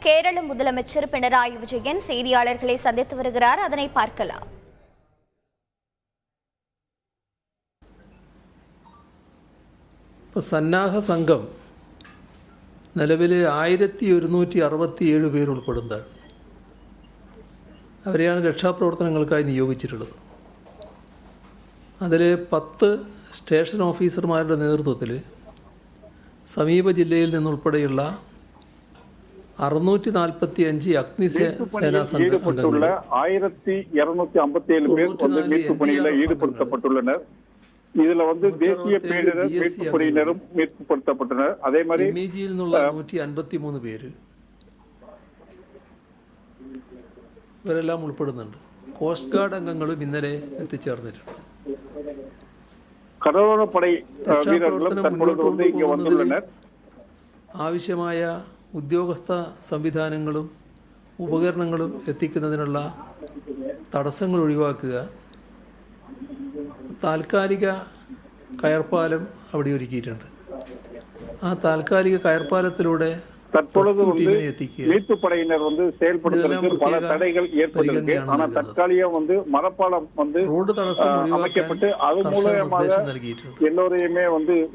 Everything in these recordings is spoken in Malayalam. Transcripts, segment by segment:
கேரள முதலமைச்சர் பினராயி விஜயன் செய்தியாளர்களை சந்தித்து வருகிறார். அதனை பார்க்கலாம். സന്നാഹ സംഘം നിലവിൽ 1167 പേർ ഉൾപ്പെടുന്നതാണ്. അവരെയാണ് രക്ഷാപ്രവർത്തനങ്ങൾക്കായി നിയോഗിച്ചിട്ടുള്ളത്. അതിൽ 10 സ്റ്റേഷൻ ഓഫീസർമാരുടെ നേതൃത്വത്തിൽ സമീപ ജില്ലയിൽ നിന്നുൾപ്പെടെയുള്ള 645 അഗ്നിസേനാ ஈடுபட்டுள்ள 1257 பேர் மீட்பு பணியில் ஈடுபடுத்தப்பட்டுள்ளனர். இதுல தேசிய பேரிடர் மீட்பு பணியினரும் மீட்புப்படுத்தப்பட்டனர். அதே மாதிரி എംഇജിയിൽ നിന്നുള്ള 153 പേര് ഇവരെല്ലാം ഉൾപ്പെടുന്നുണ്ട്. കോസ്റ്റ് ഗാർഡ് അംഗങ്ങളും ഇന്നലെ എത്തിച്ചേർന്നിട്ടുണ്ട്. കടലോരപ്പടை വീരர்களும் தற்பொழுது இங்கே வந்துள்ளனர். ആവശ്യമായ ഉദ്യോഗസ്ഥ സംവിധാനങ്ങളും ഉപകരണങ്ങളും എത്തിക്കുന്നതിനുള്ള തടസ്സങ്ങൾ ഒഴിവാക്കുക, താൽക്കാലിക കയർപ്പാലം അവിടെ ഒരുക്കിയിട്ടുണ്ട്. ആ താൽക്കാലിക കയർപ്പാലത്തിലൂടെ தற்பொழுது மீட்பு படையினர் செயல்படுத்துவதற்கு பல தடைகள் ஏற்பட்டிருக்கு. ஆனால் தற்காலிகம் மரப்பாலம் റോഡ് തടസ്സം அமைக்கப்பட்டு அது மூலமாக எல்லோரையுமே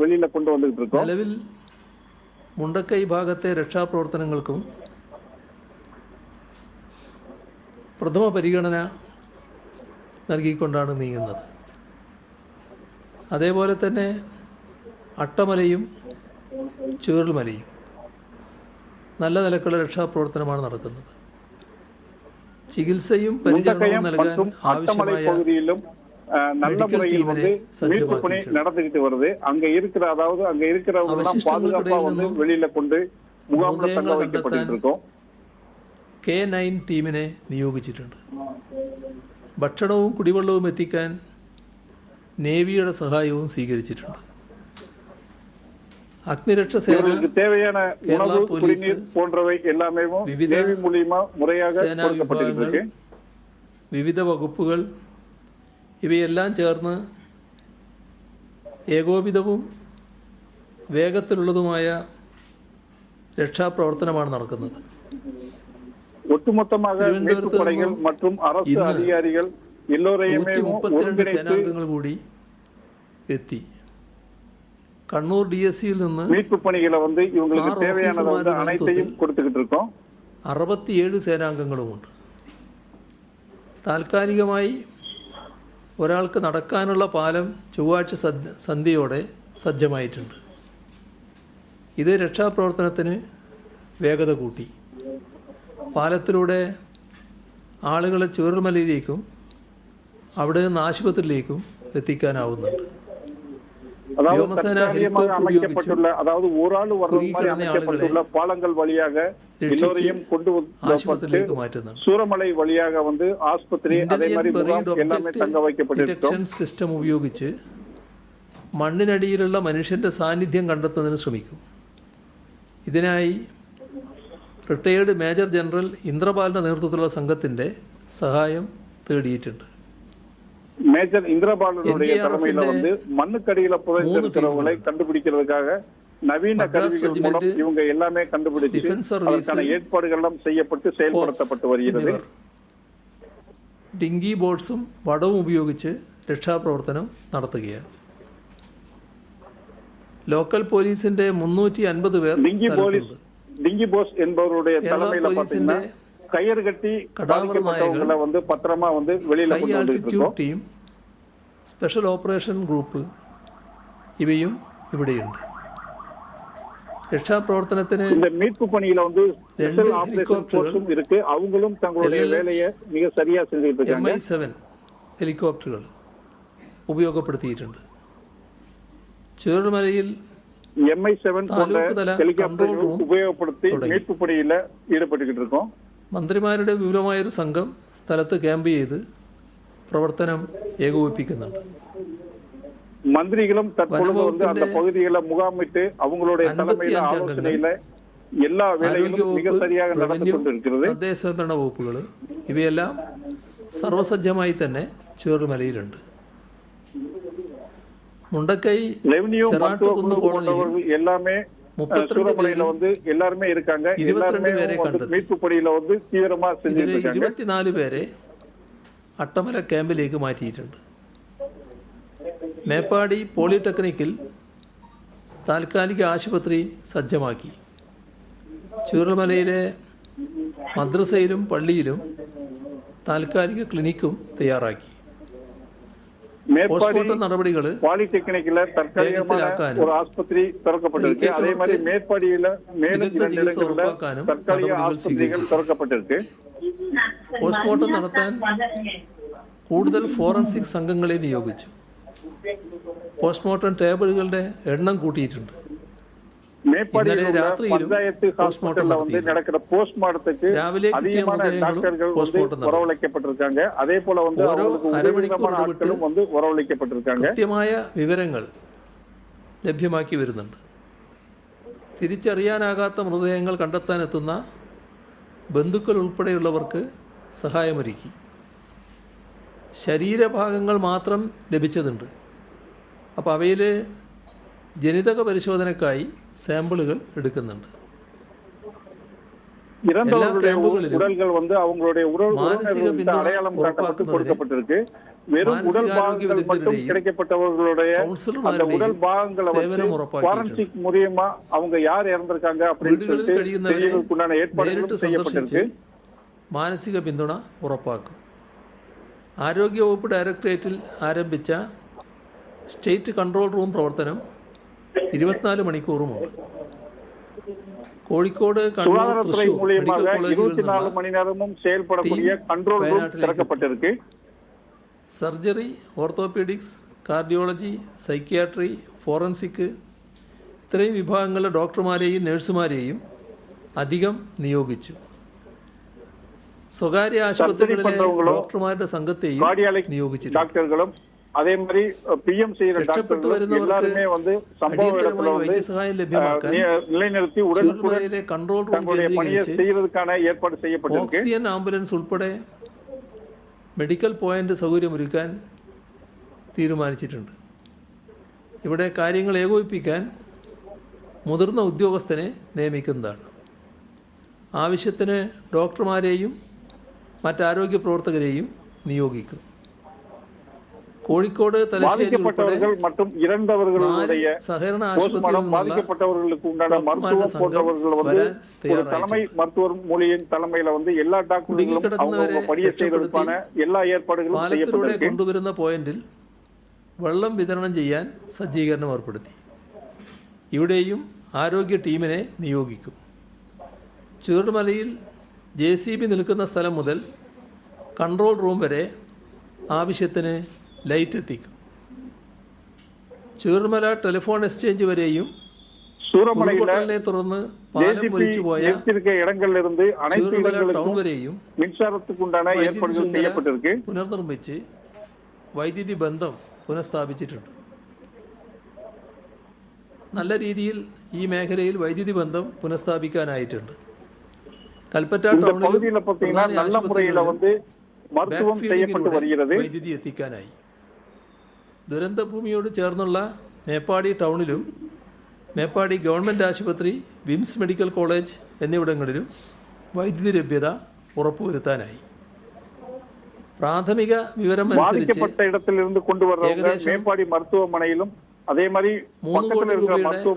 வெளியில கொண்டு வந்துட்டு இருக்கோம். നിലവിൽ മുണ്ടക്കൈ ഭാഗത്തെ രക്ഷാപ്രവർത്തനങ്ങൾക്കും പ്രഥമ പരിഗണന നൽകിക്കൊണ്ടാണ് നീങ്ങുന്നത്. അതേപോലെ തന്നെ അട്ടമലയും ചുവരുമലയും നല്ല നിലക്കുള്ള രക്ഷാപ്രവർത്തനമാണ് നടക്കുന്നത്. ചികിത്സയും പരിചരണവും നൽകാൻ ആവശ്യമായ நல்ல முறையில் மீட்பு பணி நடந்துகிட்டு வருது. அங்க இருக்கிறவங்க பாதுகாப்பா வெளியில கொண்டு முகாமில் தங்க வைக்கப்பட்டு இருக்கோம். K9 ടീമിനെ നിയോഗിച്ചിട്ടുണ്ട്. ഭക്ഷണവും കുടിവെള്ളവും എത്തിക്കാൻ നേവിയുടെ സഹായവും സ്വീകരിച്ചിട്ടുണ്ട്. അഗ്നിരക്ഷ സേന, കേരള പോലീസ്, വിവിധ സേനാ വിഭാഗങ്ങൾ, വിവിധ വകുപ്പുകൾ ഇവയെല്ലാം ചേർന്ന് ഏകോപിതവും വേഗത്തിലുള്ളതുമായ രക്ഷാപ്രവർത്തനമാണ് നടക്കുന്നത്. ഇന്ന് 132 സേനാംഗങ്ങൾ കൂടി എത്തി. കണ്ണൂർ DSCയിൽ നിന്ന് 67 സേനാംഗങ്ങളുമുണ്ട്. താൽക്കാലികമായി ഒരാൾക്ക് നടക്കാനുള്ള പാലം ചൊവ്വാഴ്ച സന്ധ്യയോടെ സജ്ജമായിട്ടുണ്ട്. ഇത് രക്ഷാപ്രവർത്തനത്തിന് വേഗത കൂട്ടി. പാലത്തിലൂടെ ആളുകളെ ചുവരുമലയിലേക്കും അവിടെ നിന്ന് ആശുപത്രിയിലേക്കും എത്തിക്കാനാവുന്നുണ്ട്. വ്യോമസേന ഹെലികോപ്റ്റർ ഉപയോഗിച്ച് കുരുങ്ങിക്കിടന്ന ആളുകളെ ആശുപത്രിയിലേക്ക് മാറ്റുന്നുണ്ട്. ഡിറ്റക്ഷൻ സിസ്റ്റം ഉപയോഗിച്ച് മണ്ണിനടിയിലുള്ള മനുഷ്യന്റെ സാന്നിധ്യം കണ്ടെത്തുന്നതിന് ശ്രമിക്കും. ഇതിനായി റിട്ടയേർഡ് മേജർ ജനറൽ ഇന്ദ്രപാലിന്റെ നേതൃത്വത്തിലുള്ള സംഘത്തിന്റെ സഹായം തേടിയിട്ടുണ്ട്. மேஜர் இந்திரபாலனுடைய தலைமையில மண்ணுக்கடியில புதைந்திருக்கிறவங்களை கண்டுபிடிக்கிறதுக்காக நவீன கருவிகள் மூலம் இவங்க எல்லாமே கண்டுபிடிச்சு அதற்கான ஏற்பாடுகள் எல்லாம் செய்யப்பட்டு செயல்படுத்தப்பட்டு வருகிறது. ഡിങ്കി ബോട്ട്സും വടവും ഉപയോഗിച്ച് രക്ഷാപ്രവർത്തനം നടത്തുകയാണ്. ലോക്കൽ പോലീസിന്റെ 350 പേർ ഡിങ്കി ബോസ് என்பவருடைய தலைமையில பாத்தீங்கன்னா കയർ കെട്ടി കടാവറനായകളെ പത്രമാ വെളിയില കൊണ്ടുവന്നിരിക്കുന്നു. ടീം, സ്പെഷ്യൽ ഓപ്പറേഷൻ ഗ്രൂപ്പ് ഇവയും ഇവിടെയുണ്ട്. രക്ഷാപ്രവർത്തനത്തിന് மீட்பு பணியில ஸ்பெஷல் ஆபரேஷன் ഫോഴ്സും இருக்கு. அவங்களும் தங்களுடைய வேலையை மிக சரியா செஞ்சிட்டு இருக்காங்க. MI7 ഹെലികോപ്റ്ററുകൾ ഉപയോഗപ്പെടുത്തിയിട്ടുണ്ട്. ചുവരുമലയിൽ MI7 ഹെലികോപ്റ്ററുകൾ ഉപയോഗപ്പെടുത്തി மீட்பு പണിയിல ഈടുപെട്ടിട്ട് இருக்கோம். മന്ത്രിമാരുടെ വിപുലമായൊരു സംഘം സ്ഥലത്ത് ക്യാമ്പ് ചെയ്ത് പ്രവർത്തനം ഏകോപിപ്പിക്കുന്നുണ്ട്. മന്ത്രികളും அந்த பகுதிகளை முகாமிட்டு அவங்களுடைய தலைமையில ஆலோசனையில எல்லா வேலைகளும் மிக சரியாக நடந்து கொண்டிருக்கிறது. തദ്ദേശഭരണ വകുപ്പുകൾ ഇവയെല്ലാം സർവസജ്ജമായി തന്നെ ചുവരുമലയിലുണ്ട്. മുണ്ടക്കൈ റവന്യൂ എല്ലാമേ சூரமலையில வந்து எல்லாருமே இருக்காங்க. எல்லாருமே மீட்பு பணியில வந்து தீவிரமா செஞ்சுட்டு இருக்காங்க. 24 പേരെ അട്ടമല ക്യാമ്പിലേക്ക് മാറ്റിയിട്ടുണ്ട്. മേപ്പാടി പോളിടെക്നിക്കിൽ താൽക്കാലിക ആശുപത്രി സജ്ജമാക്കി. ചൂരൽമലയിലെ മദ്രസയിലും പള്ളിയിലും താൽക്കാലിക ക്ലിനിക്കും തയ്യാറാക്കി. പോസ്റ്റ്മോർട്ടം നടപടികൾ பாலிடெக்னிக்ல தற்காலிகமான ஒரு ஆஸ்பத்திரி திறக்கப்பட்டிருக்கு. அதே மாதிரி மேற்பாடியில மேலும் 2 இடங்கள்ல தற்காலிக ஆஸ்பத்திரிகள் திறக்கப்பட்டிருக்கு. പോസ്റ്റ്മോർട്ടം നടത്താൻ കൂടുതൽ ഫോറൻസിക് സംഘങ്ങളെ നിയോഗിച്ചു. പോസ്റ്റ്മോർട്ടം ടേബിളുകളുടെ എണ്ണം കൂട്ടിയിട്ടുണ്ട്. மேற்பாடியில் பஞ்சாயத்து ஹாஸ்பிட்டல்ல வந்து நடக்கிற போஸ்ட்மார்ட்டத்துக்கு அதிகமான டாக்டர்கள் வந்து வரவழைக்கப்பட்டிருக்காங்க. அதே போல வந்து ஆட்களும் வந்து வரவழைக்கப்பட்டிருக்காங்க. കൃത്യമായ വിവരങ്ങൾ ലഭ്യമാക്കി വരുന്നുണ്ട്. തിരിച്ചറിയാനാകാത്ത മൃതദേഹങ്ങൾ കണ്ടെത്താനെത്തുന്ന ബന്ധുക്കൾ ഉൾപ്പെടെയുള്ളവർക്ക് സഹായമൊരുക്കി. ശരീരഭാഗങ്ങൾ മാത്രം ലഭിച്ചതുണ്ട്. അപ്പോൾ അവയിൽ ജനിതക പരിശോധനയ്ക്കായി സാമ്പിളുകൾ എടുക്കുന്നുണ്ട്. എല്ലാ ക്യാമ്പുകളിലും മാനസിക പിന്തുണ ഉറപ്പാക്കുന്നതിന് മാനസികാരോഗ്യ വിദഗ്ധരുടെയും കൗൺസിലർമാരുടെയും സേവനം ഉറപ്പാക്കിയിട്ടുണ്ട്. വീടുകളിൽ കഴിയുന്നവരെ നേരിട്ട് സന്ദർശിച്ച് മാനസിക പിന്തുണ ഉറപ്പാക്കും. ആരോഗ്യവകുപ്പ് ഡയറക്ടറേറ്റിൽ ആരംഭിച്ച സ്റ്റേറ്റ് കൺട്രോൾ റൂം പ്രവർത്തനം 24 മണിക്കൂറുമുണ്ട്. കോഴിക്കോട്, കണ്ണൂർ, തൃശൂർ മെഡിക്കൽ കോളേജുകളിൽ നിന്ന് surgery, orthopaedics, cardiology, psychiatry, forensic ഇത്രയും വിഭാഗങ്ങളിലെ ഡോക്ടർമാരെയും നഴ്സുമാരെയും അധികം നിയോഗിച്ചു. സ്വകാര്യ ആശുപത്രികളിലെ ഡോക്ടർമാരുടെ സംഘത്തെയും നിയോഗിച്ചിട്ടുണ്ട്. அதே மாதிரி பிஎம் செய்யற டாக்டர்கள் எல்லாருமே வந்து சம்பவ இடத்துல வந்து நிலைநிறுத்தி உடனுக்குடன் കൺട്രോൾ റൂം பணியை செய்யறதுக்கான ஏற்பாடு செய்யப்பட்டிருக்கு. ഓക്സിജൻ ആംബുലൻസ് ഉൾപ്പെടെ മെഡിക്കൽ പോയിന്റ് സൗകര്യമൊരുക്കാൻ തീരുമാനിച്ചിട്ടുണ്ട്. ഇവിടെ കാര്യങ്ങൾ ഏകോപിപ്പിക്കാൻ മുതിർന്ന ഉദ്യോഗസ്ഥനെ നിയമിക്കുന്നതാണ്. ആവശ്യത്തിന് ഡോക്ടർമാരെയും മറ്റാരോഗ്യ പ്രവർത്തകരെയും നിയോഗിക്കും. കോഴിക്കോട്, തലശ്ശേരി ഉൾപ്പെടെ സഹകരണ പാലത്തിലൂടെ കൊണ്ടുവരുന്ന പോയിന്റിൽ വെള്ളം വിതരണം ചെയ്യാൻ സജ്ജീകരണം ഏർപ്പെടുത്തി. ഇവിടെയും ആരോഗ്യ ടീമിനെ നിയോഗിക്കും. ചൂരൽമലയിൽ JCB നിൽക്കുന്ന സ്ഥലം മുതൽ കൺട്രോൾ റൂം വരെ ആവശ്യത്തിന് ലൈറ്റ് എത്തിക്കും. ചൂരൽമല ടെലിഫോൺ എക്സ്ചേഞ്ച് വരെയും ഉരുൾപൊട്ടലിനെ തുടർന്ന് പാലം ഒലിച്ചു പോയ ചൂരൽമല ടൗൺ വരെയും പുനർനിർമ്മിച്ച് വൈദ്യുതി ബന്ധം പുനഃസ്ഥാപിച്ചിട്ടുണ്ട്. നല്ല രീതിയിൽ ഈ മേഖലയിൽ വൈദ്യുതി ബന്ധം പുനഃസ്ഥാപിക്കാനായിട്ടുണ്ട്. കൽപ്പറ്റ ടൗണിൽ വൈദ്യുതി എത്തിക്കാനായി. ദുരന്ത ഭൂമിയോട് ചേർന്നുള്ള മേപ്പാടി ടൗണിലും മേപ്പാടി ഗവൺമെൻറ് ആശുപത്രി, വിംസ് മെഡിക്കൽ കോളേജ് എന്നിവിടങ്ങളിലും വൈദ്യുതി ലഭ്യത ഉറപ്പുവരുത്താനായി. പ്രാഥമിക വിവരം അനുസരിച്ച് ഏകദേശം 3 കോടി രൂപയുടെ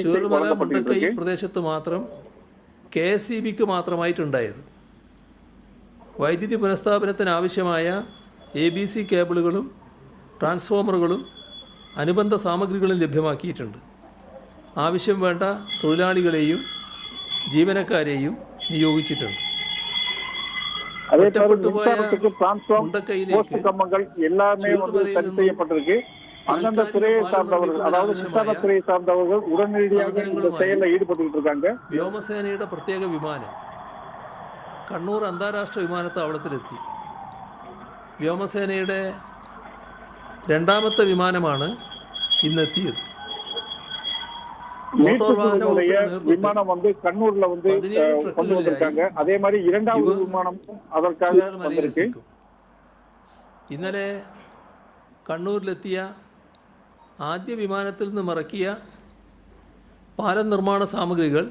ചൂരൽമല മുണ്ടക്കൈ പ്രദേശത്ത് മാത്രം KSEBക്ക് മാത്രമായിട്ടുണ്ടായത്. വൈദ്യുതി പുനഃസ്ഥാപനത്തിന് ആവശ്യമായ ABC കേബിളുകളും ട്രാൻസ്ഫോമറുകളും അനുബന്ധ സാമഗ്രികളും ലഭ്യമാക്കിയിട്ടുണ്ട്. ആവശ്യം വേണ്ട തൊഴിലാളികളെയും ജീവനക്കാരെയും നിയോഗിച്ചിട്ടുണ്ട്. ഒറ്റപ്പെട്ടുപോയ മുണ്ടക്കൈയിലേക്ക് വ്യോമസേനയുടെ പ്രത്യേക വിമാനം കണ്ണൂർ അന്താരാഷ്ട്ര വിമാനത്താവളത്തിലെത്തി. വ്യോമസേനയുടെ 2ാമത്തെ വിമാനമാണ് ഇന്നെത്തിയത്. മോട്ടോർ വാഹന விமானம் வந்து கண்ணூர்ல வந்து கொண்டு வந்திருக்காங்க. அதே மாதிரி 2வது விமானம் அதற்காக வந்திருக்கு. ഇന്നലെ കണ്ണൂരിലെത്തിയ ആദ്യ വിമാനത്തിൽ നിന്ന് ഇറക്കിയ പാലം നിർമ്മാണ സാമഗ്രികൾ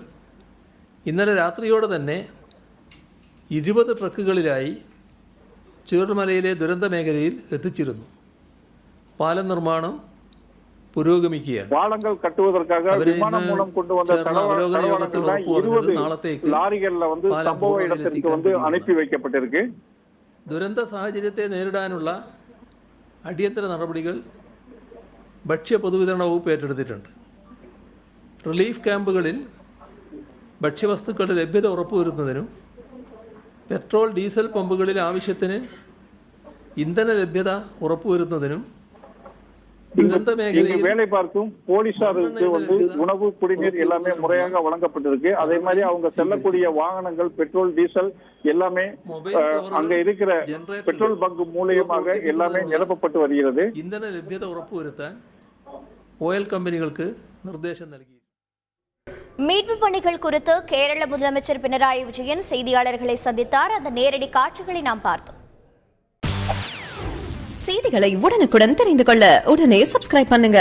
ഇന്നലെ രാത്രിയോടെ തന്നെ 20 ട്രക്കുകളിലായി ചൂരൽമലയിലെ ദുരന്ത മേഖലയിൽ എത്തിച്ചിരുന്നു. പാലം നിർമ്മാണം പുരോഗമിക്കുകയാണ്. പാലങ്ങൾ കട്ടുവதற்காக വിമാനം മൂലം കൊണ്ടുവന്ന നാളത്തേക്ക് லாரிகள்ல സംഭവ ഇടത്തിലേക്ക് അனுப்பி வைக்கப்பட்டிருக்கு. ദുരന്ത സാഹചര്യത്തെ നേരിടാനുള്ള അടിയന്തര നടപടികൾ ഭക്ഷ്യ പൊതുവിതരണ വകുപ്പ് ഏറ്റെടുത്തിട്ടുണ്ട്. റിലീഫ് ക്യാമ്പുകളിൽ ഭക്ഷ്യവസ്തുക്കളുടെ ലഭ്യത ഉറപ്പുവരുത്തുന്നതിനും പെട്രോൾ ഡീസൽ പമ്പുകളിൽ ആവശ്യത്തിന് ഇന്ധന ലഭ്യത ഉറപ്പുവരുത്തുന്നതിനും ദുരന്ത മേഖലയിൽ வேலை பார்க்கும் போலீசாருக்கு உணவு குடிநீர் எல்லாமே முறையாக வழங்கப்பட்டிருக்கு. அதே மாதிரி அவங்க செல்லக்கூடிய வாகனங்கள் பெட்ரோல் டீசல் எல்லாமே அங்க இருக்கிற பெட்ரோல் பங்க் மூலமாக எல்லாமே நிரப்பப்பட்டு வருகிறது. ഇന്ധന ലഭ്യത ഉറപ്പുവരുത്താൻ ഓയിൽ കമ്പനികൾക്ക് നിർദ്ദേശം നൽകി. மீட்பு பணிகள் குறித்து கேரள முதலமைச்சர் பினராயி விஜயன் செய்தியாளர்களை சந்தித்தார். அந்த நேரடி காட்சிகளை நாம் பார்த்தோம். செய்திகளை உடனுக்குடன் தெரிந்து கொள்ள உடனே சப்ஸ்கிரைப் பண்ணுங்க.